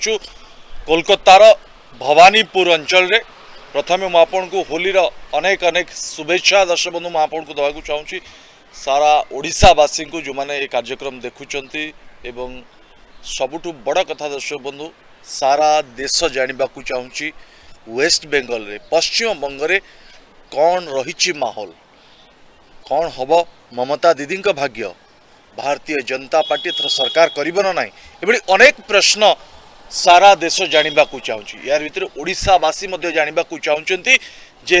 अछु कोलकातार भवानीपुर अंचल रे। प्रथम मु आपन को होलीर अनेक अनेक शुभेच्छा दर्शक बंधु मु आपन को दवाकू चाहूँगी सारा ओडिशावासी को जो मैंने ये कार्यक्रम देखुंट एवं सबुठु बड़ कथा दर्शक बंधु सारा देश जानवा चाहूँगी वेस्ट बेंगल रे पश्चिम बंग रे कौन रही माहौल कौन हम ममता दीदी भाग्य भारतीय जनता पार्टी एथर सरकार करिबन ना एभली अनेक प्रश्न सारा देश जानवा चाहूँगी यार भीतर ओडिशावासी जानवा चाहते जे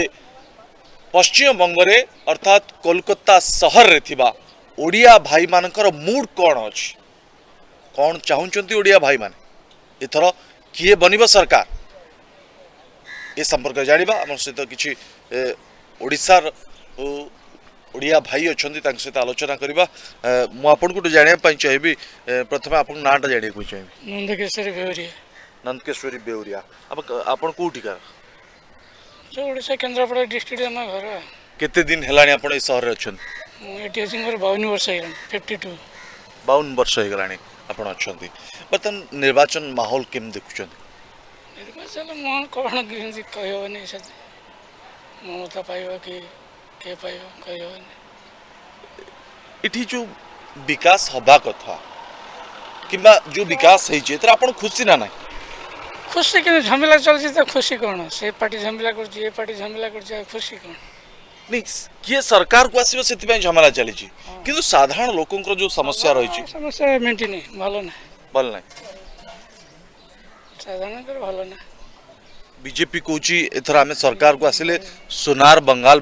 पश्चिम बंग रे अर्थात कोलकाता सहर रे थिबा ओडिया भाई मानकर मूड कौन अच्छी कौन चाहते ओडिया भाई माने एथर किए बनिब सरकार ए संपर्क जानिबा आम सहित किछि ओडिशार ओडिया भाई अच्छा सहित आलोचना करवा मु आपन को जानिबा चाहिए प्रथम आपन नाटा जानिबा को चाहिए नंदकेश्वरी बेउरिया नंदकेश्वरी बेउरिया आपन कोठिका जो ओडिशा केन्द्रापड़ा डिस्ट्रिक्ट हम घर केते दिन हेलानी आपन ए शहर रे अछन एटी अछि मोर 52 वर्ष हेलान 52 वर्ष हे गलानी आपन अछंती बतन निर्वाचन माहौल केम देखुछन निर्वाचन मन कोन किंति कहबनी सत ममता पाइबा कि के पाइबा कहबनी इठी जो विकास हबा कथा किबा जो विकास है जे तर आपन खुशी ना ना खुशी कि झमेला चलछि त खुशी कोन से पार्टी झमेला करछि ए पार्टी झमेला करछि खुशी कोन नहीं किए सरकार को आसीबो सेति झमेला चली किंतु साधारण लोकंकर जो समस्या रही समस्या मेंटेन भलो ना भल ना साधारण कर भलो ना बीजेपी कहूची एथर आमे सरकार को आसिले सोनार बंगाल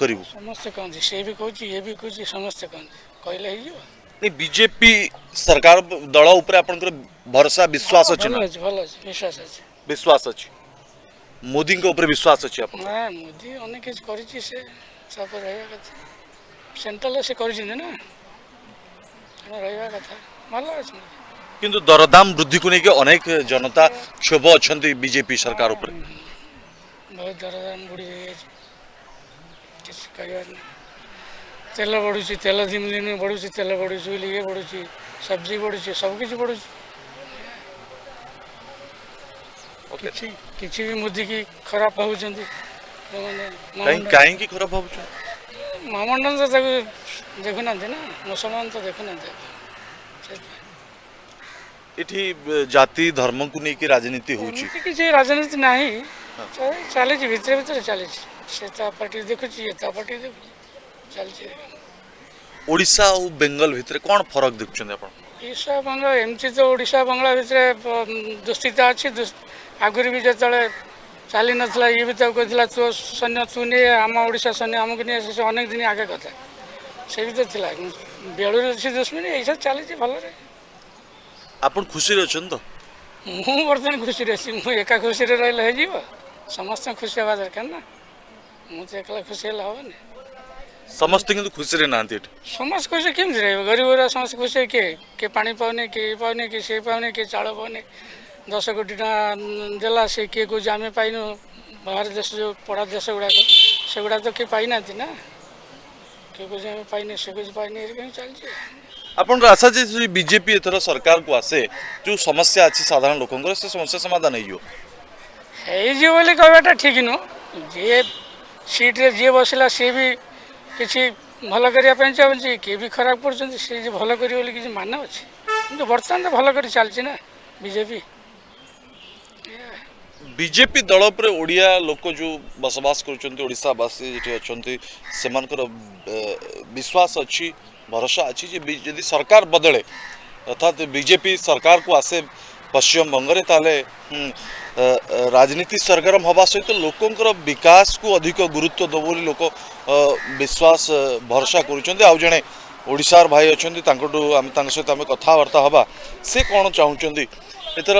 करिवु समस्त कहन से भी कहूची ये भी कहूची समस्त कहन कहले ही जो नहीं बीजेपी सरकार दल ऊपर आपनकर भरोसा विश्वास अछि ना भलो विश्वास अछि मोदी के ऊपर विश्वास अछि आपन ना मोदी अनेक किछ करिछि से सब रहया कथा सेंट्रल से करिछि ना रहया कथा भलो अछि किंतु दरदाम वृद्धि को लेके अनेक जनता क्षोभ अछंती बीजेपी सरकार ऊपर बहुत दरदाम बढ़ी जाय किछ कहया तेल बढ़ुछि तेल दिन दिन बढ़ुछि तेल बढ़ुछि लिए बढ़ुछि सब्जी बढ़ुछि सब किछ बढ़ुछि किसी भी मोदी की खराब होउछंती काहे की खराब होउछ महामंडल तो देखु ना ना मुसलमान तो देखु ना इठी जाति धर्म को लेके राजनीति होउछि किसी राजनीति नाही चले भीतर भीतर चले से ता पार्टी देखुछि ये ता पार्टी देखु चलछि ओडिशा और बेंगल भीतर कोन फरक देखुछन आपण ओडिशा बंगाल एमती तो ओडिशा बंगला भीतर दुस्थिता अछि आगुरी भी जतले चली नथला ये भी तो कहला तो सैन्य तू ने आम ओडिशा सैन्य आमको नहीं से अनेक दिन आगे कथा से भी तो थिला बेलू अच्छी दुश्मनी ऐसा चली भल आपन खुशी रे छन तो मु बर्तन खुशी रे मु एका खुशी रे रहले हे जीव समस्त खुशी हवा दरकार ना मु तो एकला खुशी हला होने समस्त किंतु खुशी रे नांती समस्त खुशी केम रे गरीब समस्त खुशी के पानी पाउने के से पाउने के चाल पाउने 10 कोटी देला से किए को आम पाइनु बाहर देश जो पड़ा देश गुड़ाक से गुड़ा तो किए पाई ना ना किए को आम पाइने से कुछ पाइने चलती आपन आशा जे बीजेपी एथर सरकार को आसे जो समस्या अच्छी साधारण लोकंकर से समस्या समाधान हो बोली कहवाटा ठीक नुह जी सीट रे जी बसला सी भी किसी भल करने चाहूँगी किए भी खराब कर सी भल कर किसी मान अच्छे बर्तमान तो भल कर चलती ना बीजेपी बीजेपी दल पर ओडिया लोक जो बसवास करवासी अच्छा विश्वास अच्छी भरोसा अच्छी यदि सरकार बदले अर्थात बीजेपी सरकार को आसे पश्चिम बंग रे ताले राजनीति सरगरम हवा सहित लोकंकर विकास को अधिक गुरुत्व दो बोली लोक विश्वास भरोसा करुँच आउ जड़े ओडिशार भाई अच्छा सहित आम कथबार्ता हवा से कौन चाहूँगी एथर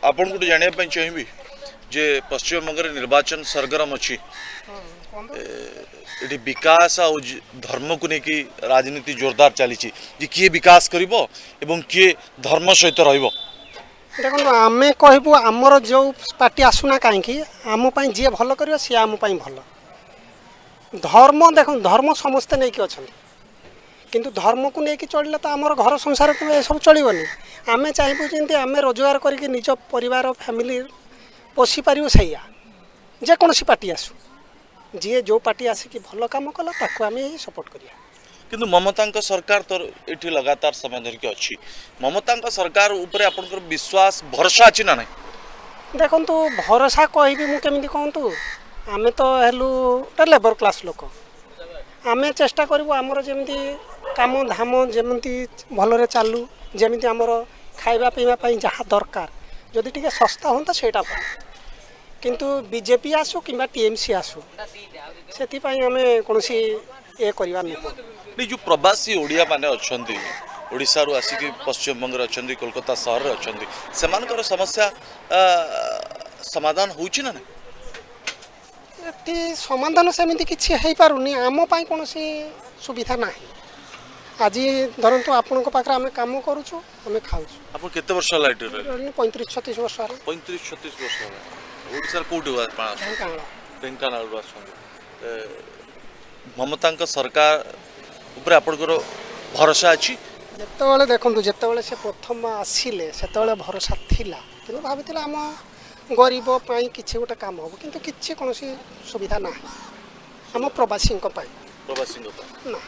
आपन को जानिया चाहिए जे पश्चिम बंग निर्वाचन सरगरम अच्छी ये विकास और धर्म को लेकिन राजनीति जोरदार चली किए विकास करिवो एवं किए धर्म सहित रहिवो देखो आम कहबू आमर जो पार्टी आसुना कहीं आम जी भल कर सी आम भल धर्म देख धर्म समस्ते नहीं कि अच्छा କିନ୍ତୁ ଧର୍ମକୁ ନେଇକି ଚଳିଲେ ତ ଆମର ଘର ସଂସାର ସବୁ ଚଳିବନି। ଆମେ ଚାହିଁବୁ ଯେମିତି ଆମେ ରୋଜଗାର କରିକି ନିଜ ପରିବାର ଫ୍ୟାମିଲି ପୋଷିପାରିବୁ ସେଇଆ। ଯେକୌଣସି ପାର୍ଟି ଆସୁ, ଯିଏ ଯେଉଁ ପାର୍ଟି ଆସିକି ଭଲ କାମ କଲା ତାକୁ ଆମେ ସପୋର୍ଟ କରିବା। କିନ୍ତୁ ମମତାଙ୍କ ସରକାର ତ ଏଠି ଲଗାତାର ସମୟ ଧରିକି ଅଛି। ମମତାଙ୍କ ସରକାର ଉପରେ ଆପଣଙ୍କର ବିଶ୍ୱାସ ଭରସା ଅଛି ନା ନାହିଁ? ଦେଖନ୍ତୁ ଭରସା କହିବି ମୁଁ କେମିତି କୁହନ୍ତୁ, ଆମେ ତ ହେଲୁ ଗୋଟେ ଲେବର କ୍ଲାସ୍ ଲୋକ। ଆମେ ଚେଷ୍ଟା କରିବୁ ଆମର ଯେମିତି କାମ ଧାମ ଯେମିତି ଭଲରେ ଚାଲୁ, ଯେମିତି ଆମର ଖାଇବା ପିଇବା ପାଇଁ ଯାହା ଦରକାର ଯଦି ଟିକେ ଶସ୍ତା ହୁଅନ୍ତା ସେଇଟା ଭଲ। କିନ୍ତୁ ବିଜେପି ଆସୁ କିମ୍ବା ଟିଏମସି ଆସୁ, ସେଥିପାଇଁ ଆମେ କୌଣସି ଇଏ କରିବା ନୁହଁ। ଏ ଯେଉଁ ପ୍ରବାସୀ ଓଡ଼ିଆ ମାନେ ଅଛନ୍ତି, ଓଡ଼ିଶାରୁ ଆସିକି ପଶ୍ଚିମବଙ୍ଗରେ ଅଛନ୍ତି, କୋଲକାତା ସହରରେ ଅଛନ୍ତି, ସେମାନଙ୍କର ସମସ୍ୟା ସମାଧାନ ହେଉଛି ନା ନାହିଁ? ଏଠି ସମାଧାନ ସେମିତି କିଛି ହେଇପାରୁନି। ଆମ ପାଇଁ କୌଣସି ସୁବିଧା ନାହିଁ। ଆଜି ଧରନ୍ତୁ ଆପଣଙ୍କ ପାଖରେ ଆମେ କାମ କରୁଛୁ, ଆମେ ଖାଉଛୁ। ଆପଣ କେତେ ବର୍ଷ ହେଲା ଏଠି ରହିଲେ? 35-36 ବର୍ଷ ହେଲା। 35-36 ବର୍ଷ ହେଲା। ଓଡ଼ିଶାର କେଉଁଠି ଆପଣ ଆସନ୍ତି? ଢେଙ୍କାନାଳ। ଢେଙ୍କାନାଳରୁ ଆସନ୍ତି। ମମତାଙ୍କ ସରକାର ଉପରେ ଆପଣଙ୍କର ଭରସା ଅଛି? ଯେତେବେଳେ ଦେଖନ୍ତୁ ଯେତେବେଳେ ସେ ପ୍ରଥମ ଆସିଲେ ସେତେବେଳେ ଭରସା ଥିଲା, କିନ୍ତୁ ଭାବିଥିଲେ ଆମ ଗରିବ ପାଇଁ କିଛି ଗୋଟେ କାମ ହେବ, କିନ୍ତୁ କିଛି କୌଣସି ସୁବିଧା ନାହିଁ ଆମ ପ୍ରବାସୀଙ୍କ ପାଇଁ। ପ୍ରବାସୀଙ୍କ ପାଇଁ ନା,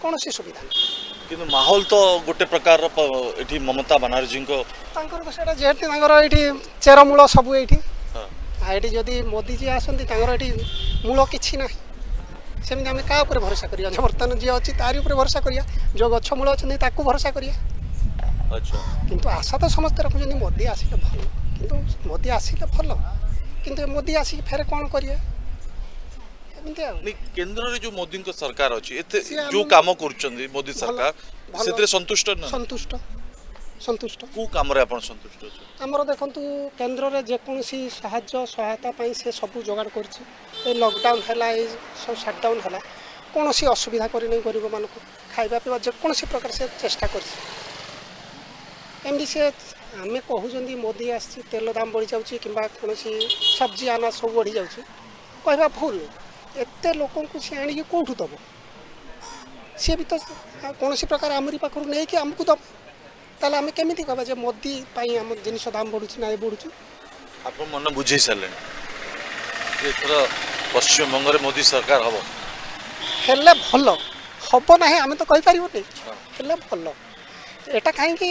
କୌଣସି ସୁବିଧା ନାହିଁ। କିନ୍ତୁ ମାହୋଲ ତ ଗୋଟେ ପ୍ରକାରର ଏଠି ମମତା ବାନାର୍ଜୀଙ୍କ ତାଙ୍କର ସେଇଟା ଯେହେତୁ ତାଙ୍କର ଏଇଠି ଚେରମୂଳ ସବୁ ଏଇଠି। ହଁ। ଆଉ ଏଠି ଯଦି ମୋଦିଜୀ ଆସନ୍ତି ତାଙ୍କର ଏଠି ମୂଳ କିଛି ନାହିଁ। ସେମିତି ଆମେ କାହା ଉପରେ ଭରସା କରିବା? ବର୍ତ୍ତମାନ ଯିଏ ଅଛି ତାରି ଉପରେ ଭରସା କରିବା, ଯେଉଁ ଗଛ ମୂଳ ଅଛନ୍ତି ତାକୁ ଭରସା କରିବା। ଆଚ୍ଛା। କିନ୍ତୁ ଆଶା ତ ସମସ୍ତେ ରଖୁଛନ୍ତି ମୋଦି ଆସିଲେ ଭଲ, କିନ୍ତୁ ମୋଦି ଆସିଲେ ଭଲ, କିନ୍ତୁ ମୋଦି ଆସିକି ଫେରେ କ'ଣ କରିବେ ଏମିତି ଆଉ। କେନ୍ଦ୍ରରେ ଯେଉଁ ମୋଦିଙ୍କ ସରକାର ଅଛି, ଏତେ ସିଏ ଆମ- ଯେଉଁ କାମ କରୁଛନ୍ତି ମୋଦି ଭଲ- ସରକାର, ଭଲ। ସେଥିରେ ସନ୍ତୁଷ୍ଟ ନା? ସନ୍ତୁଷ୍ଟ। କେଉଁ କାମରେ ଆପଣ ସନ୍ତୁଷ୍ଟ ଅଛନ୍ତି? ଆମର ଦେଖନ୍ତୁ କେନ୍ଦ୍ରରେ ଯେକୌଣସି ସାହାଯ୍ୟ ସହାୟତା ପାଇଁ ସେ ସବୁ ଯୋଗାଡ଼ କରିଛି। ଏ ଲକଡାଉନ୍ ହେଲା, ଏଇ ସବୁ ସଟ୍ଡାଉନ୍ ହେଲା, କୌଣସି ଅସୁବିଧା କରିନାହିଁ ଗରିବମାନଙ୍କୁ। ଖାଇବା ପିଇବା ଯେକୌଣସି ପ୍ରକାର ସେ ଚେଷ୍ଟା କରିଛି। ଏମିତି ସେ ଆମେ କହୁଛନ୍ତି ମୋଦି ଆସିଛି ତେଲ ଦାମ ବଢ଼ିଯାଉଛି କିମ୍ବା କୌଣସି ସବଜି ଆନାଜ ସବୁ ବଢ଼ିଯାଉଛି, କହିବା ଭୁଲ। ଏତେ ଲୋକଙ୍କୁ ସେ ଆଣିକି କେଉଁଠୁ ଦେବ? ସିଏ ବି ତ କୌଣସି ପ୍ରକାର ଆମରି ପାଖରୁ ନେଇକି ଆମକୁ ଦେବ। ତାହେଲେ ଆମେ କେମିତି କହିବା ଯେ ମୋଦି ପାଇଁ ଆମ ଜିନିଷ ଦାମ ବଢ଼ୁଛି ନା ଏ ବଢ଼ୁଛି? ଆପଣ ମନ ବୁଝେଇ ସାରିଲେଣି ଯେ ଏଥର ପଶ୍ଚିମବଙ୍ଗରେ ମୋଦି ସରକାର ହବ? ହେଲେ ଭଲ, ହବ ନାହିଁ ଆମେ ତ କହିପାରିବୁନି, ହେଲେ ଭଲ। ଏଟା କାହିଁକି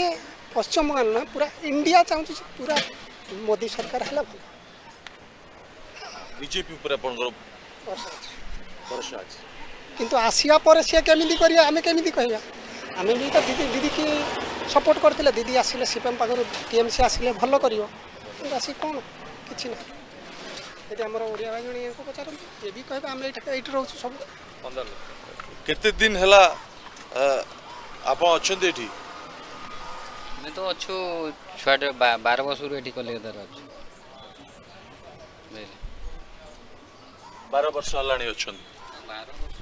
ପଶ୍ଚିମବଙ୍ଗ ନା ପୁରା ଇଣ୍ଡିଆ ଚାହୁଁଛି ଯେ ପୁରା ମୋଦି ସରକାର ହେଲେ ଭଲ। ବିଜେପି ଉପରେ ଆପଣଙ୍କର ଭରସା ଅଛି? କିନ୍ତୁ ଆସିବା ପରେ ସିଏ କେମିତି କରିବେ ଆମେ କେମିତି କହିବା? ଆମେ ବି ତ ଦିଦି କି ସପୋର୍ଟ କରିଥିଲେ, ଦିଦି ଆସିଲେ ସିପିଏମ୍ ପାଖରୁ ଟିଏମସି ଆସିଲେ ଭଲ କରିବ, କିନ୍ତୁ ଆସି କ'ଣ କିଛି ନାହିଁ। ଯଦି ଆମର ଓଡ଼ିଆ ଭାଇ ଜଣେ ୟାଙ୍କୁ ପଚାରନ୍ତୁ, ଇଏ ବି କହିବେ ଆମେ ଏଇଠି ରହୁଛୁ ସବୁ। କେତେ ଦିନ ହେଲା ଆପଣ ଅଛନ୍ତି ଏଠି? ଆମେ ତ ଅଛୁ ଛୁଆଟେ 12 ବର୍ଷରୁ ଏଠି କଲିକତାରେ ଅଛୁ। 12 ବର୍ଷ ହେଲାଣି ଅଛନ୍ତି। 12 ବର୍ଷ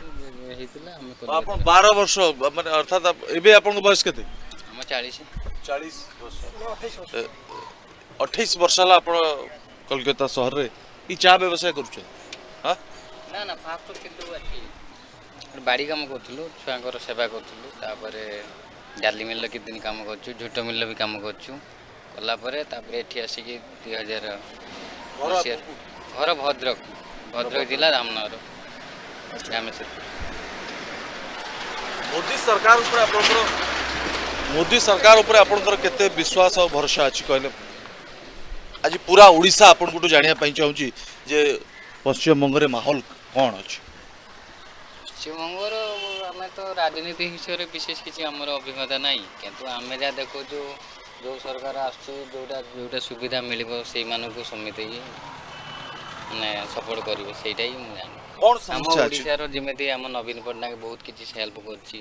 ହେଇଥିଲା ଆମେ ଆପଣ କଲିକତାରେ। 12 ବର୍ଷ ମାନେ ଅର୍ଥାତ୍ ଏବେ ଆପଣଙ୍କ ବୟସ କେତେ? ଆମ 40। 40 ବର୍ଷ। 28 ବର୍ଷ। 28 ବର୍ଷ ହେଲା ଆପଣ କଲିକତା ସହରରେ ଏଇ ଚା ବ୍ୟବସାୟ କରୁଛନ୍ତି? ହଁ। ନା ଫାଷ୍ଟ କିନ୍ତୁ ଏଠି ବାଡ଼ି କାମ କରୁଥିଲୁ, ଛୁଆଙ୍କର ସେବା କରୁଥିଲୁ। ତାପରେ ଡାଲି ମିଲ୍ର କେତେ ଦିନ କାମ କରୁଛୁ, ଝୋଟ ମିଲ୍ର ବି କାମ କରୁଛୁ। କଲା ପରେ ତାପରେ ଏଠି ଆସିକି 2000 ମସିହାରେ ଘର ଭଦ୍ରକ ଜିଲ୍ଲା ରାମନଗର ରାମେଶ୍ୱର। ମୋଦି ସରକାର ଉପରେ ଆପଣଙ୍କର କେତେ ବିଶ୍ୱାସ ଆଉ ଭରସା ଅଛି କହିଲେ? ଆଜି ପୁରା ଓଡ଼ିଶା ଆପଣଙ୍କଠୁ ଜାଣିବା ପାଇଁ ଚାହୁଁଛି ଯେ ପଶ୍ଚିମବଙ୍ଗରେ ମାହୋଲ କ'ଣ ଅଛି? ପଶ୍ଚିମବଙ୍ଗର ଆମେ ତ ରାଜନୀତି ବିଷୟରେ ବିଶେଷ କିଛି ଆମର ଅଭିଜ୍ଞତା ନାହିଁ, କିନ୍ତୁ ଆମେ ଯାହା ଦେଖୁଛୁ ଯେଉଁ ସରକାର ଆସୁଛି ଯେଉଁଟା ସୁବିଧା ମିଳିବ ସେଇମାନଙ୍କୁ ସମିତି ମାନେ ସପୋର୍ଟ କରିବେ, ସେଇଟା ହିଁ ମୁଁ ଜାଣିବି। କ'ଣ ଆମ ସମସ୍ୟା ଅଛି? ଓଡ଼ିଶାର ଯେମିତି ଆମ ନବୀନ ପଟ୍ଟନାୟକ ବହୁତ କିଛି ହେଲ୍ପ କରିଛି।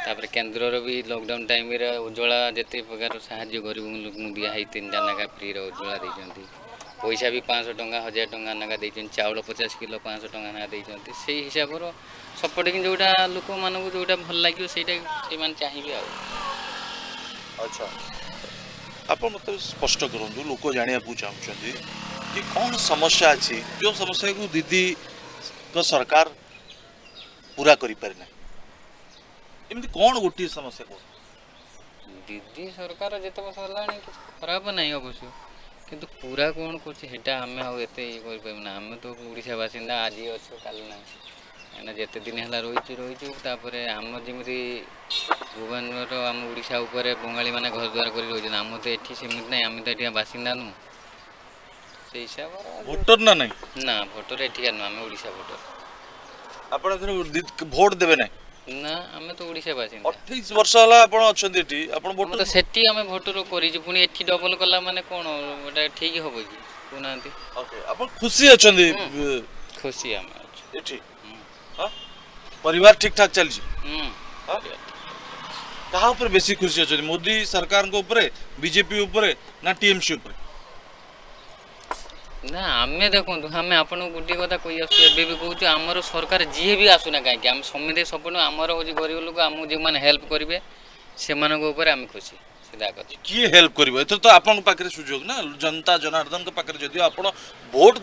ତାପରେ କେନ୍ଦ୍ରର ବି ଲକଡାଉନ୍ ଟାଇମ୍ରେ ଉଜ୍ଜ୍ୱଳା ଯେତେ ପ୍ରକାର ସାହାଯ୍ୟ ଗରିବ ଲୋକଙ୍କୁ ଦିଆ ହେଇ 3ଟା ଲେଖା ଫ୍ରିରେ ଉଜ୍ଜ୍ୱଳା ଦେଇଛନ୍ତି। ପଇସା ବି 500 ଟଙ୍କା 1000 ଟଙ୍କା ଲେଖା ଦେଇଛନ୍ତି। ଚାଉଳ 50 କିଲୋ 500 ଟଙ୍କା ଲେଖା ଦେଇଛନ୍ତି। ସେଇ ହିସାବର ସପୋର୍ଟିଂ ଯେଉଁଟା ଲୋକମାନଙ୍କୁ ଯେଉଁଟା ଭଲ ଲାଗିବ ସେଇଟା ସେମାନେ ଚାହିଁବେ ଆଉ। ଆଚ୍ଛା, ଆପଣ ମୋତେ ସ୍ପଷ୍ଟ କରନ୍ତୁ, ଲୋକ ଜାଣିବାକୁ ଚାହୁଁଛନ୍ତି କି କ'ଣ ସମସ୍ୟା ଅଛି ଯେଉଁ ସମସ୍ୟାକୁ ଦିଦିଙ୍କ ସରକାର ପୁରା କରିପାରିନାହିଁ? ଏମିତି କ'ଣ ଗୋଟିଏ ସମସ୍ୟା କହୁଛ? ଦିଦି ସରକାର ଯେତେ ବର୍ଷ ହେଲାଣି କିଛି ଖରାପ ନାହିଁ ଅବଶ୍ୟ, କିନ୍ତୁ ପୁରା କ'ଣ କରୁଛି ସେଇଟା ଆମେ ଆଉ ଏତେ ଇଏ କରିପାରିବୁ ନା। ଆମେ ତ ଓଡ଼ିଶା ବାସିନ୍ଦା, ଆଜି ଅଛୁ କାଲି ନାହିଁ। କାହିଁକିନା ଯେତେ ଦିନ ହେଲା ରହିଛୁ, ତାପରେ ଆମର ଯେମିତି ଭୁବନେଶ୍ୱର ଆମ ଓଡ଼ିଶା ଉପରେ ବଙ୍ଗାଳୀମାନେ ଘର ଦ୍ୱାର କରି ରହିଛନ୍ତି, ଆମର ତ ଏଠି ସେମିତି ନାହିଁ। ଆମେ ତ ଏଠି ବାସିନ୍ଦା ନୁହଁ, ସେଇ ହିସାବରେ ଭୋଟର ନା ନାହିଁ? ନା ଭୋଟର ଏଠିକା ନୁହଁ, ଆମେ ଓଡ଼ିଶା ଭୋଟର। ଆପଣ ଏଥର ଭୋଟ ଦେବେ ନାହିଁ? ନା ଆମେ ତ ଓଡ଼ିଶା ବାସିନ୍ଦା। 28 ବର୍ଷ ହେଲା ଆପଣ ଅଛନ୍ତି ଏଠି, ଆପଣ ଭୋଟ ଆମେ ତ ସେଠି ଆମେ ଭୋଟର କରିଛୁ, ପୁଣି ଏଠି ଡବଲ କଲା ମାନେ କ'ଣ ଏଟା ଠିକ୍ ହବ କି କହୁନାହାନ୍ତି? ଓକେ, ଆପଣ ଖୁସି ଅଛନ୍ତି ଖୁସି ଆମେ ଅଛୁ। ଏଠି? ହଁ? ପରିବାର ଠିକ ଠାକ ଚାଲିଛି? ହଁ? କାହା ଉପରେ ବେଶୀ ଖୁସି ଅଛନ୍ତି, ମୋଦି ସରକାରଙ୍କ ଉପରେ, ବିଜେପି ଉପରେ ନା ଟିଏମସି ଉପରେ? ନା ଆମେ ଦେଖନ୍ତୁ, ଆମେ ଆପଣଙ୍କୁ ଗୋଟିଏ କଥା କହି ଆସୁଛୁ, ଏବେ ବି କହୁଛୁ, ଆମର ସରକାର ଯିଏ ବି ଆସୁନା କାହିଁକି ଆମେ ସମସ୍ତେ ସପୋର୍ଟ, ଆମର ହେଉଛି ଗରିବ ଲୋକ, ଆମକୁ ଯେଉଁମାନେ ହେଲ୍ପ କରିବେ ସେମାନଙ୍କ ଉପରେ ଆମେ ଖୁସି। ସିଧା କଥା। କିଏ ହେଲ୍ପ କରିବ? ଏଥର ତ ଆପଣଙ୍କ ପାଖରେ ସୁଯୋଗ ନା, ଜନତା ଜନାର୍ଦ୍ଦନଙ୍କ ପାଖରେ, ଯଦିଓ ଆପଣ ଭୋଟ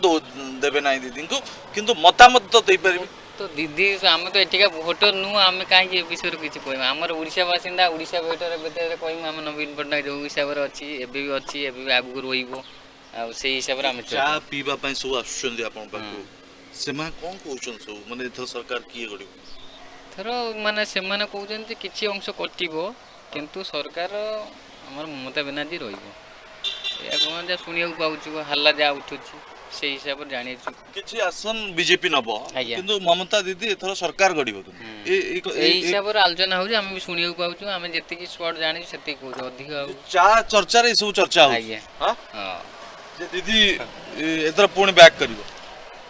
ଦେବେ ନାହିଁ ଦିଦିଙ୍କୁ, କିନ୍ତୁ ମତାମତ ତ ଦେଇପାରିବେ। ତ ଦିଦି ଆମେ ତ ଏଠିକା ଭୋଟର ନୁହଁ, ଆମେ କାହିଁକି ଏ ବିଷୟରେ କିଛି କହିବା? ଆମର ଓଡ଼ିଶା ବାସିନ୍ଦା, ଓଡ଼ିଶା ଭିତରେ କହିବୁ ଆମେ ନବୀନ ପଟ୍ଟନାୟକ ଯେଉଁ ହିସାବରେ ଅଛି, ଏବେ ବି ଅଛି, ଏବେ ବି ଆଗକୁ ରହିବ, ଆଉ ସେଇ ହିସାବରେ ଆମେ ଚା ପିଇବା ପାଇଁ ସବୁ ଆସୁଛନ୍ତି ଆପଣଙ୍କ ପାଖକୁ, ସେମାନେ କ'ଣ କହୁଛନ୍ତି ସବୁ, ମାନେ ଏଥର ସରକାର କିଏ କରିବ? ଧର ମାନେ ସେମାନେ କହୁଛନ୍ତି ଯେ କିଛି ଅଂଶ କଟିବ, କିନ୍ତୁ ସରକାର ଆମର ମମତା ବାନାର୍ଜୀ ରହିବ। ଏହା କ'ଣ ଯାହା ଶୁଣିବାକୁ ପାଉଛୁ, ହାଲ୍ଲା ଯାହା ଉଠୁଛି, ସେଇ ହିସାବରେ ଜାଣିଛୁ। କିଛି ଆସନ ବିଜେପି ନବ, ଆଜ୍ଞା। କିନ୍ତୁ ମମତା ଦିଦି ଏଥର ସରକାର ଗଢିବ। ଏଇ ହିସାବରେ ଆଲୋଚନା ହଉଛି, ଆମେ ବି ଶୁଣିବାକୁ ପାଉଛୁ, ଆମେ ଯେତିକି ସ୍ପଟ ଜାଣିଛୁ ସେତିକି କହୁଛୁ, ଅଧିକ ଆଉ ଚା ଚର୍ଚ୍ଚାରେ ଏସବୁ ଚର୍ଚ୍ଚା ହଉଛି। ଆଜ୍ଞା। ହଁ? ହଁ ଯେ ଦିଦି ଏଥର ପୁଣି ବ୍ୟାକ୍ କରିବ।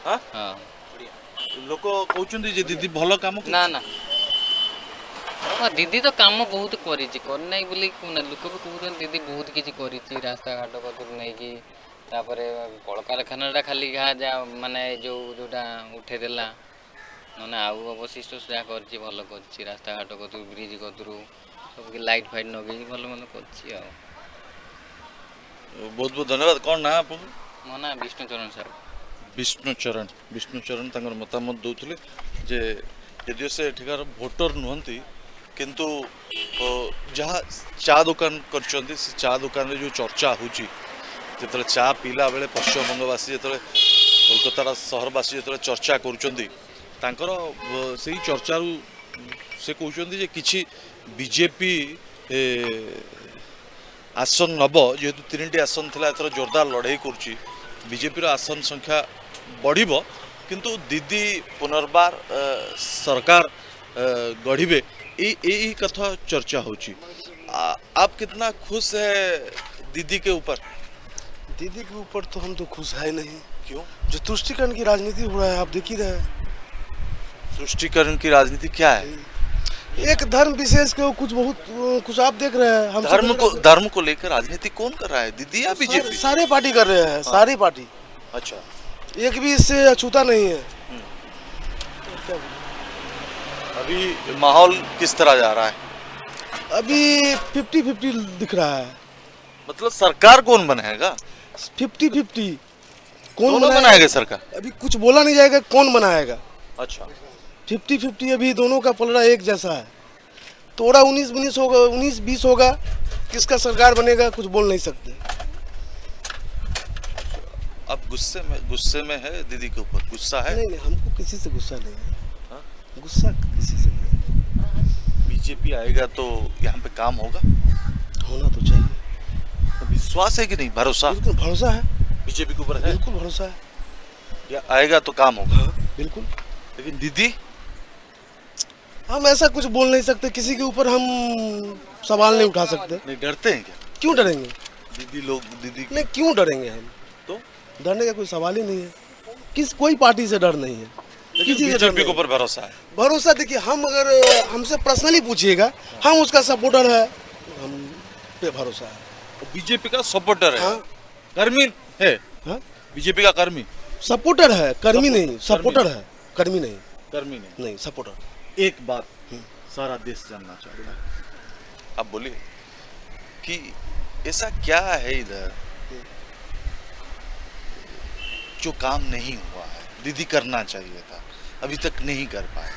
ହଁ? ହଁ। ଲୋକ କହୁଛନ୍ତି ଯେ ଦିଦି ଭଲ କାମ କରୁଛି। ନା ନା ହଁ, ଦିଦି ତ କାମ ବହୁତ କରିଛି, କରିନାହିଁ ବୋଲି କହୁନା, ଲୋକ ବି କହୁଛନ୍ତି ଦିଦି ବହୁତ କିଛି କରିଛି, ରାସ୍ତାଘାଟ କତରୁ ନେଇକି, ତାପରେ କଳକାରଖାନାଟା ଖାଲି ଯାହା ମାନେ ଯେଉଁଟା ଉଠେଇ ଦେଲା, ନହେଲେ ଆଉ ଅବଶିଷ୍ଟ ଯାହା କରିଛି ଭଲ କରିଛି, ରାସ୍ତାଘାଟ କତରୁ, ବ୍ରିଜ୍ କତରୁ ସବୁ ଲାଇଟ୍ ଫାଇଟ୍ ଲଗେଇକି ଭଲ ମନ୍ଦ କରିଛି ଆଉ। ବହୁତ ବହୁତ ଧନ୍ୟବାଦ। କ'ଣ ନା ଆପଣଙ୍କୁ? ମୋ ନାଁ ବିଷ୍ଣୁଚରଣ ସାହୁ। ବିଷ୍ଣୁଚରଣ ତାଙ୍କର ମତାମତ ଦେଉଥିଲେ ଯେ ଯଦିଓ ସେ ଏଠିକାର ଭୋଟର ନୁହନ୍ତି, କିନ୍ତୁ ଯାହା ଚା ଦୋକାନ କରିଛନ୍ତି, ସେ ଚା ଦୋକାନରେ ଯେଉଁ ଚର୍ଚ୍ଚା ହେଉଛି, ଯେତେବେଳେ ଚା ପିଇଲା ବେଳେ ପଶ୍ଚିମବଙ୍ଗବାସୀ, ଯେତେବେଳେ କୋଲକାତାର ସହରବାସୀ ଯେତେବେଳେ ଚର୍ଚ୍ଚା କରୁଛନ୍ତି, ତାଙ୍କର ସେଇ ଚର୍ଚ୍ଚାରୁ ସେ କହୁଛନ୍ତି ଯେ କିଛି ବିଜେପି ଆସନ ନେବ, ଯେହେତୁ 3ଟି ଆସନ ଥିଲା, ଏଥର ଜୋରଦାର ଲଢ଼େଇ କରୁଛି, ବିଜେପିର ଆସନ ସଂଖ୍ୟା बढ़िब, किंतु दीदी पुनर्बार सरकार गढ़िबे यही कथा चर्चा होची। आप कितना खुश है दीदी के ऊपर? दीदी के ऊपर तो हम तो खुश है नहीं। क्यों? जो तुष्टिकरण की राजनीति हो रहा है, आप देख ही रहे हैं। तुष्टिकरण की राजनीति क्या है? एक धर्म विशेष के कुछ आप देख रहे हैं। हम धर्म को लेकर राजनीति कौन कर रहा है, दीदी या बीजेपी? सारे पार्टी कर रहे हैं, सारी पार्टी। अच्छा, एक भी इससे अछूता नहीं है। अभी माहौल किस तरह जा रहा है? अभी 50-50 दिख रहा है। मतलब सरकार कौन बनाएगा? 50-50 कौन बनाएगा सरकार? अभी कुछ बोला नहीं जाएगा कौन बनाएगा। अच्छा, 50-50 अभी दोनों का पलड़ा एक जैसा है। थोड़ा 19-19 होगा, 19-20 होगा, किसका सरकार बनेगा कुछ बोल नहीं सकते। अब गुस्से में है दीदी के ऊपर? गुस्सा है? नहीं, हमको किसी से गुस्सा नहीं है। हाँ? गुस्सा किसी से नहीं है। बीजेपी आएगा तो यहाँ पे काम होगा? होना तो चाहिए। तो विश्वास है कि नहीं, भरोसा? बिल्कुल भरोसा है, बीजेपी के ऊपर है? बिल्कुल भरोसा है। या आएगा तो काम होगा? हाँ बिल्कुल। लेकिन दीदी? हम ऐसा कुछ बोल नहीं सकते, किसी के ऊपर हम सवाल नहीं उठा सकते। नहीं, डरते हैं क्या क्यों डरेंगे? दीदी नहीं, क्यों डरेंगे हम? तो डरने का कोई सवाल ही नहीं है। कोई पार्टी से डर नहीं है, किसी से डर बीजेपी नहीं के ऊपर भरोसा है? भरोसा देखिए, हम अगर हमसे पर्सनली पूछिएगा, हम उसका सपोर्टर है, हम पे भरोसा है। बीजेपी का सपोर्टर है? हाँ। कर्मी है? हाँ? बीजेपी का कर्मी? सपोर्टर है, कर्मी नहीं, सपोर्टर है, कर्मी नहीं। कर्मी नहीं, सपोर्टर। एक बात सारा देश जानना चाहता है, आप बोलिए कि ऐसा क्या है इधर जो काम नहीं हुआ है, दीदी करना चाहिए था, अभी तक नहीं कर पाए?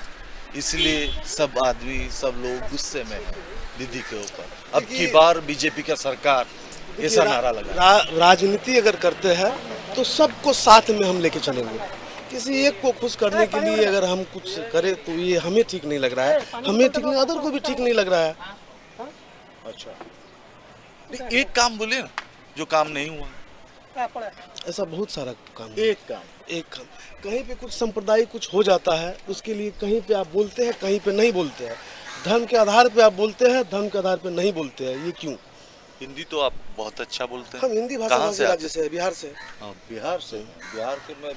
इसलिए सब आदमी सब लोग गुस्से में है दीदी के ऊपर। अब की बार बीजेपी का सरकार ऐसा नारा लगा। राजनीति अगर करते हैं तो सबको साथ में हम लेके चलेंगे। किसी एक को खुश करने के लिए अगर हम कुछ करें तो ये हमें ठीक नहीं लग रहा है, हमें ठीक नहीं, अदर को भी ठीक नहीं लग रहा है। अच्छा, नहीं, एक काम बोले ना जो काम नहीं हुआ। ऐसा बहुत सारा काम है। एक काम कहीं पे कुछ सांप्रदायिक कुछ हो जाता है, उसके लिए कहीं पे आप बोलते हैं, कहीं पे नहीं बोलते हैं। धर्म के आधार पे आप बोलते हैं, धर्म के आधार पे नहीं बोलते हैं, ये क्यों? हिंदी तो आप बहुत अच्छा बोलते हैं। हम हिंदी भाषा कहाँ से के आते राज्य से है, बिहार से। हाँ, बिहार से।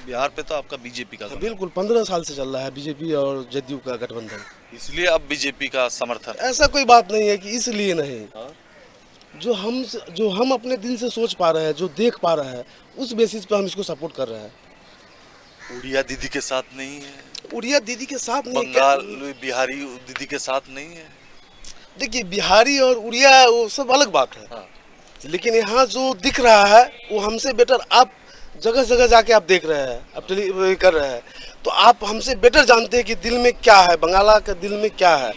बिहार पे तो आपका बीजेपी का बिल्कुल 15 साल से चल रहा है बीजेपी और जदयू का गठबंधन। इसलिए अब बीजेपी का समर्थन। ऐसा कोई बात नहीं है कि इसलिए नहीं। जो हम अपने दिल से सोच पा रहे हैं, जो देख पा रहे हैं, उस बेसिस पे हम इसको सपोर्ट कर रहे हैं। उड़िया दीदी के साथ नहीं है, उड़िया दीदी के साथ नहीं, बंगाल बिहारी दीदी के साथ नहीं है। देखिए बिहारी और उड़िया वो सब अलग बात है। हाँ। लेकिन यहाँ जो दिख रहा है वो हमसे बेटर आप जगह जगह जाके आप देख रहे हैं, आप कर रहे हैं, तो आप हमसे बेटर जानते हैं कि दिल में क्या है, बंगाला का दिल में क्या है।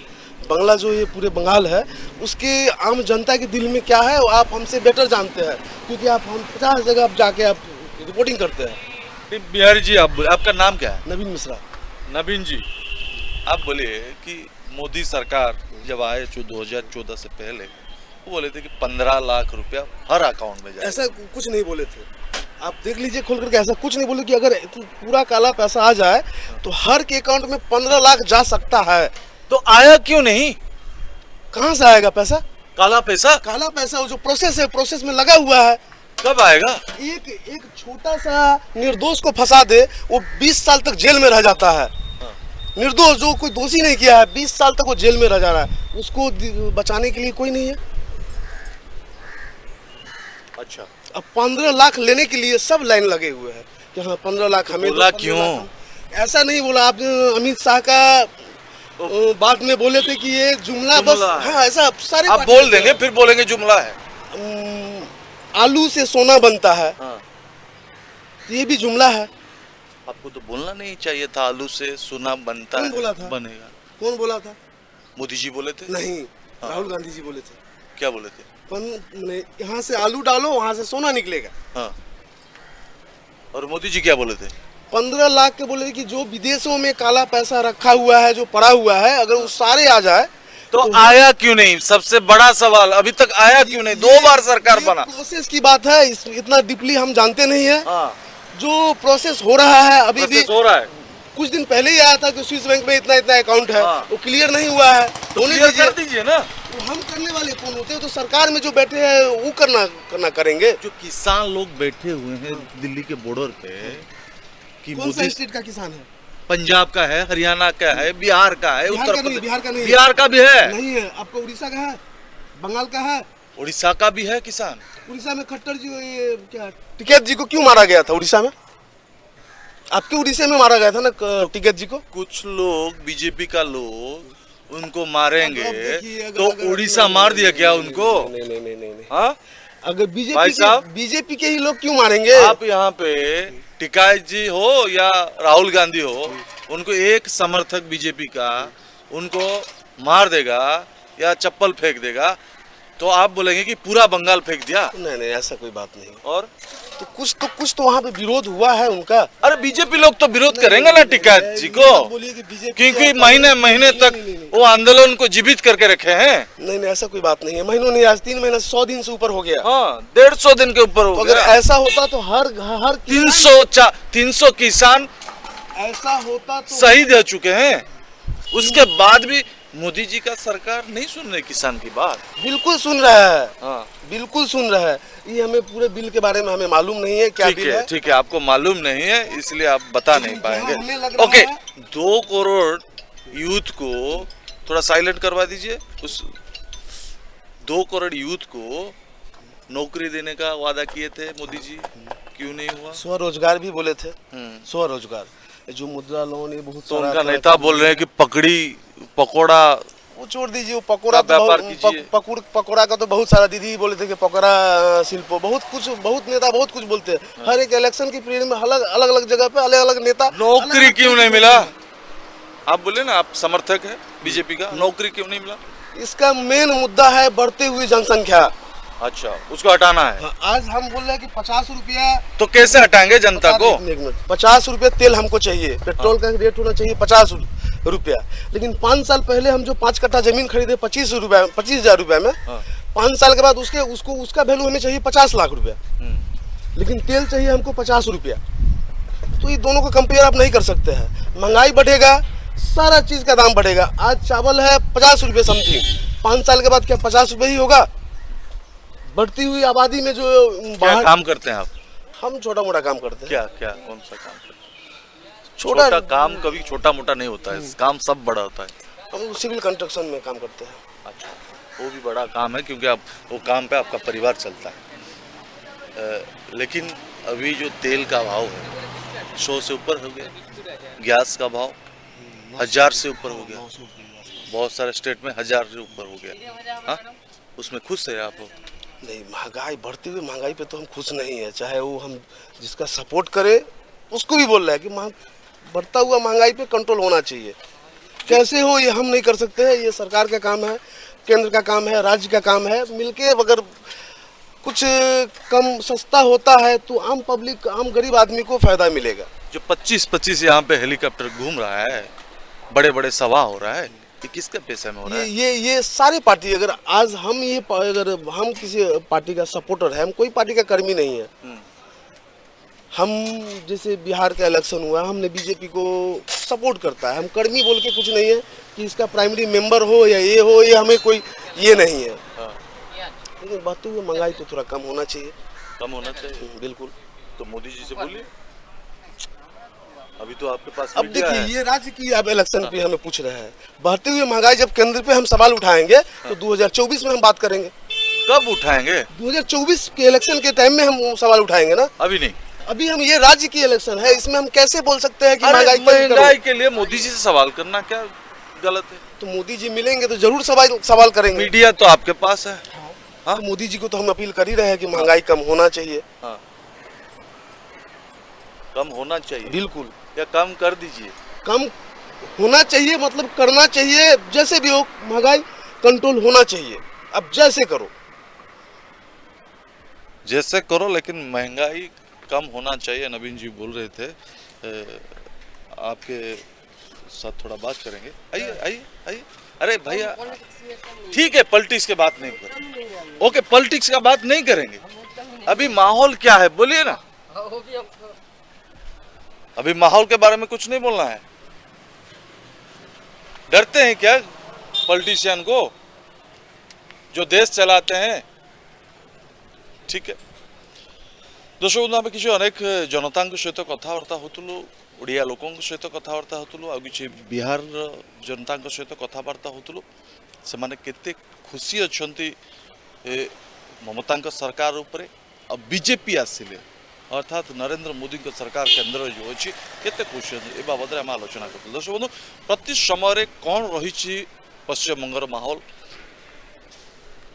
बंगला जो ये पूरे बंगाल है उसके आम जनता के दिल में क्या है वो आप हमसे बेटर जानते हैं, क्योंकि आप हम 50 जगह आप जाके आप रिपोर्टिंग करते हैं। बिहारी जी, आपका नाम क्या है? नवीन मिश्रा। नवीन जी, आप बोले कि मोदी सरकार जब आए 2014 से पहले वो बोले थे कि 15 लाख रुपया हर अकाउंट में जाए। ऐसा कुछ नहीं बोले थे, आप देख लीजिए खोल करके। ऐसा कुछ नहीं बोले कि अगर पूरा काला पैसा आ जाए तो हर के अकाउंट में 15 लाख जा सकता है। तो आया क्यों नहीं? कहाँ से आएगा पैसा? काला पैसा? काला पैसा वो जो प्रोसेस है, प्रोसेस में लगा हुआ है। कब आएगा? एक छोटा सा निर्दोष को फंसा दे वो 20 साल तक जेल में रह जाता है। निर्दोष जो कोई दोषी नहीं किया है 20 साल तक वो जेल में रह जा रहा है, उसको बचाने के लिए कोई नहीं है। अच्छा, अब 15 लाख लेने के लिए सब लाइन लगे हुए हैं कि हाँ 15 लाख हमें। बोला क्यों? ऐसा नहीं बोला। आप अमित शाह का बात में बोले थे कि ये जुमला बस। हाँ, ऐसा सारे आप बोल देंगे फिर बोलेंगे जुमला है। आलू से सोना बनता है, हाँ। ये भी जुमला है। आपको तो बोलना नहीं चाहिए था, आलू से सोना बनता कौन है, बोला था? बनेगा। कौन बोला था? मोदी जी बोले थे? नहीं, हाँ। राहुल गांधी जी बोले थे। क्या बोले थे? यहाँ से आलू डालो वहाँ से सोना निकलेगा। हाँ। और मोदी जी क्या बोले थे? 15 लाख के बोले थे कि जो विदेशों में काला पैसा रखा हुआ है, जो पड़ा हुआ है, अगर वो सारे आ जाए तो आया क्यों नहीं? सबसे बड़ा सवाल अभी तक आया क्यों नहीं? 2 बार सरकार बना। प्रोसेस की बात है, इतना डीपली हम जानते नहीं है। हाँ। जो प्रोसेस हो रहा है अभी भी हो रहा है। कुछ दिन पहले ही आया था कि स्विस बैंक में इतना इतना अकाउंट है। हाँ। वो क्लियर नहीं हुआ है, होने क्लियर दीजिए। कर दीजिए ना। तो हम करने वाले कौन होते हैं? तो सरकार में जो बैठे हैं वो करना करेंगे। जो किसान लोग बैठे हुए हैं दिल्ली के बॉर्डर पे कि कौन सा मोदी स्टेट का किसान है? पंजाब का है, हरियाणा का है, बिहार का है, बिहार उत्तर का नहीं, प्रदेश, बिहार का नहीं है। बिहार का भी है, नहीं है। आपका उड़ीसा का है, बंगाल का है। उड़ीसा का भी है किसान। उड़ीसा में खट्टर जी ये क्या टिकैत जी को क्यों मारा गया था? उड़ीसा में आपके उड़ीसा में मारा गया था ना टिकैत जी को। कुछ लोग बीजेपी का लोग उनको मारेंगे अब देखिए, तो उड़ीसा मार दिया क्या उनको? नहीं नहीं नहीं नहीं, नहीं। हाँ? अगर भाई साहब, बीजेपी के ही लोग क्यों मारेंगे? आप यहाँ पे टिकायत जी हो या राहुल गांधी हो, उनको एक समर्थक बीजेपी का उनको मार देगा या चप्पल फेंक देगा तो आप बोलेंगे कि पूरा बंगाल फेंक दिया। नहीं नहीं, ऐसा कोई बात नहीं। और तो कुछ तो वहाँ पे विरोध हुआ है उनका। अरे बीजेपी लोग तो विरोध करेंगे ना टिकायत जी को, क्योंकि महीने महीने तक वो आंदोलन को जीवित करके रखे हैं। नहीं नहीं, ऐसा कोई बात नहीं है। महीनों नहीं, आज 3 महीना 100 दिन से ऊपर हो गया। हाँ, 150 दिन के ऊपर हो तो अगर गया। ऐसा होता तो हर 300 किसान ऐसा होता तो शहीद हो चुके हैं। उसके बाद भी मोदी जी का सरकार नहीं सुन रही किसान की बात। बिल्कुल सुन रहा है। हाँ, बिल्कुल सुन रहा है। ये हमें पूरे बिल के बारे में हमें मालूम नहीं है क्या बिल है। ठीक है, आपको मालूम नहीं है इसलिए आप बता नहीं हमें पाएंगे। लग रहा ओके, है। 2 करोड़ यूथ को थोड़ा साइलेंट करवा दीजिए। उस 2 करोड़ यूथ को नौकरी देने का वादा किए थे मोदी जी, क्यों नहीं हुआ? स्वरोजगार भी बोले थे। स्वरोजगार जो मुद्रा लोन ये बहुत तो सारा उनका नेता बोल रहे हैं कि पकौड़ा वो छोड़ दीजिए। वो पकोड़ा का व्यापार कीजिए। पकोड़ा का तो बहुत सारा दीदी बोले थे कि पकोड़ा शिल्प बहुत नेता बहुत कुछ बोलते हैं। हर एक इलेक्शन की पीरियड में अलग अलग जगह पे अलग अलग नेता। नौकरी क्यों नहीं मिला? आप बोले ना आप समर्थक है बीजेपी का, नौकरी क्यों नहीं मिला? इसका मेन मुद्दा है बढ़ती हुई जनसंख्या। अच्छा, उसको हटाना है। आज हम बोल रहे हैं कि 50 रुपया, तो कैसे हटाएंगे जनता को? 50 रुपया तेल हमको चाहिए, पेट्रोल का रेट होना चाहिए 50 रुपया। लेकिन 5 साल पहले हम जो 5 कट्ठा जमीन खरीदे 25,000 रुपया में, 5 साल के बाद उसका वैल्यू हमें चाहिए 50 लाख रुपया, लेकिन तेल चाहिए हमको 50 रुपया। तो ये दोनों को कंपेयर आप नहीं कर सकते हैं। महंगाई बढ़ेगा, सारा चीज का दाम बढ़ेगा। आज चावल है 50 रुपये समथिंग, 5 साल के बाद क्या 50 रुपये ही होगा? बढ़ती हुई आबादी में जो क्या काम करते हैं आप? हम छोटा मोटा काम करते हैं। क्या क्या कौन सा काम करते हैं? छोटा काम कभी छोटा मोटा नहीं होता है, काम सब बड़ा होता है। हम सिविल कंस्ट्रक्शन में काम करते हैं। अच्छा, वो भी बड़ा काम है क्योंकि आप वो काम पे आपका परिवार चलता है। लेकिन अभी जो तेल का भाव है 100 से ऊपर हो गया, गैस का भाव 1000 से ऊपर हो गया, बहुत सारे स्टेट में 1000 से ऊपर हो गया। हाँ, उसमें खुश है आप? नहीं, महंगाई, बढ़ती हुई महंगाई पे तो हम खुश नहीं है। चाहे वो हम जिसका सपोर्ट करे उसको भी बोल रहा है कि बढ़ता हुआ महंगाई पे कंट्रोल होना चाहिए। कैसे हो ये हम नहीं कर सकते हैं, ये सरकार का काम है, केंद्र का काम है, राज्य का काम है। मिलके अगर कुछ कम सस्ता होता है तो आम पब्लिक, आम गरीब आदमी को फायदा मिलेगा। जो 25-25 यहाँ पे हेलीकॉप्टर घूम रहा है, बड़े बड़े सभा हो रहा है, ये किसके पैसे में हो रहा है? ये सारे पार्टी, अगर आज हम अगर हम किसी पार्टी का सपोर्टर है, हम कोई पार्टी का कर्मी नहीं है। हम जैसे बिहार का इलेक्शन हुआ, हमने बीजेपी को सपोर्ट करता है। हम कर्मी बोल के कुछ नहीं है कि इसका प्राइमरी मेंबर हो या ये हो, ये हमें कोई ये नहीं है। लेकिन बढ़ती हुई महंगाई तो थोड़ा कम होना चाहिए। कम होना चाहिए, बिल्कुल। तो मोदी जी से बोलिए। अभी तो आपके पास अब मीडिया देखिए, है। ये राज्य की आप इलेक्शन पे हमें पूछ रहे हैं। बढ़ती हुई महंगाई जब केंद्र पे हम सवाल उठाएंगे तो 2024 में हम बात करेंगे। कब उठाएंगे? 2024 के इलेक्शन के टाइम में हम सवाल उठाएंगे ना, अभी नहीं। अभी हम, ये राज्य की इलेक्शन है, इसमें हम कैसे बोल सकते हैं कि अरे महंगाई कम महंगाई करो? के लिए मोदी जी से सवाल करना क्या गलत है? तो मोदी जी मिलेंगे तो जरूर सवाल करेंगे। मीडिया तो आपके पास है। तो मोदी जी को तो हम अपील कर ही रहे हैं कि महंगाई कम होना चाहिए। हाँ, कम होना चाहिए, बिल्कुल। या कम कर दीजिए। कम होना चाहिए, मतलब करना चाहिए, जैसे भी हो महंगाई कंट्रोल होना चाहिए। अब जैसे करो, जैसे करो, लेकिन महंगाई कम होना चाहिए। नवीन जी बोल रहे थे। आपके साथ थोड़ा बात करेंगे। आइए आइए आइए। अरे भैया, ठीक है, पॉलिटिक्स की बात नहीं करेंगे। ओके, पॉलिटिक्स का बात नहीं करेंगे। अभी माहौल क्या है बोलिए ना। अभी माहौल के बारे में कुछ नहीं बोलना है। डरते हैं क्या पॉलिटिशियन को जो देश चलाते हैं? ठीक है दर्शक बंधु, आम किसी अनेक जनता सहित कथबार्ता होतुलु, ओडिया लोकों सहित कथबार्ता होतुलु, आ किसी बिहार जनता सहित कथबार्ता होतुलु। से माने केते खुशी अछंती ममता सरकार उपरे। अब बीजेपी आसिले अर्थात नरेंद्र मोदी सरकार केंद्र जो अच्छी केते खुशी ए बाबद आम आलोचना करते। दर्शक बंधु, प्रति समय कौन रही पश्चिम बंगर माहौल,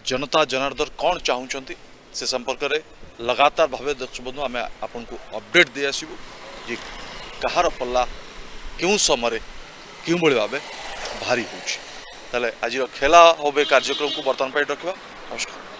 जनता जनार्दन कौन चाहूँगी से संपर्क में लगातार भाव दर्शक बंधु आम आपन को अपडेट दे आसबू जे कहार पल्ला क्यों समय क्यों भाव भारी हो। आज खेला हो कार्यक्रम को बर्तमान रखा। नमस्कार।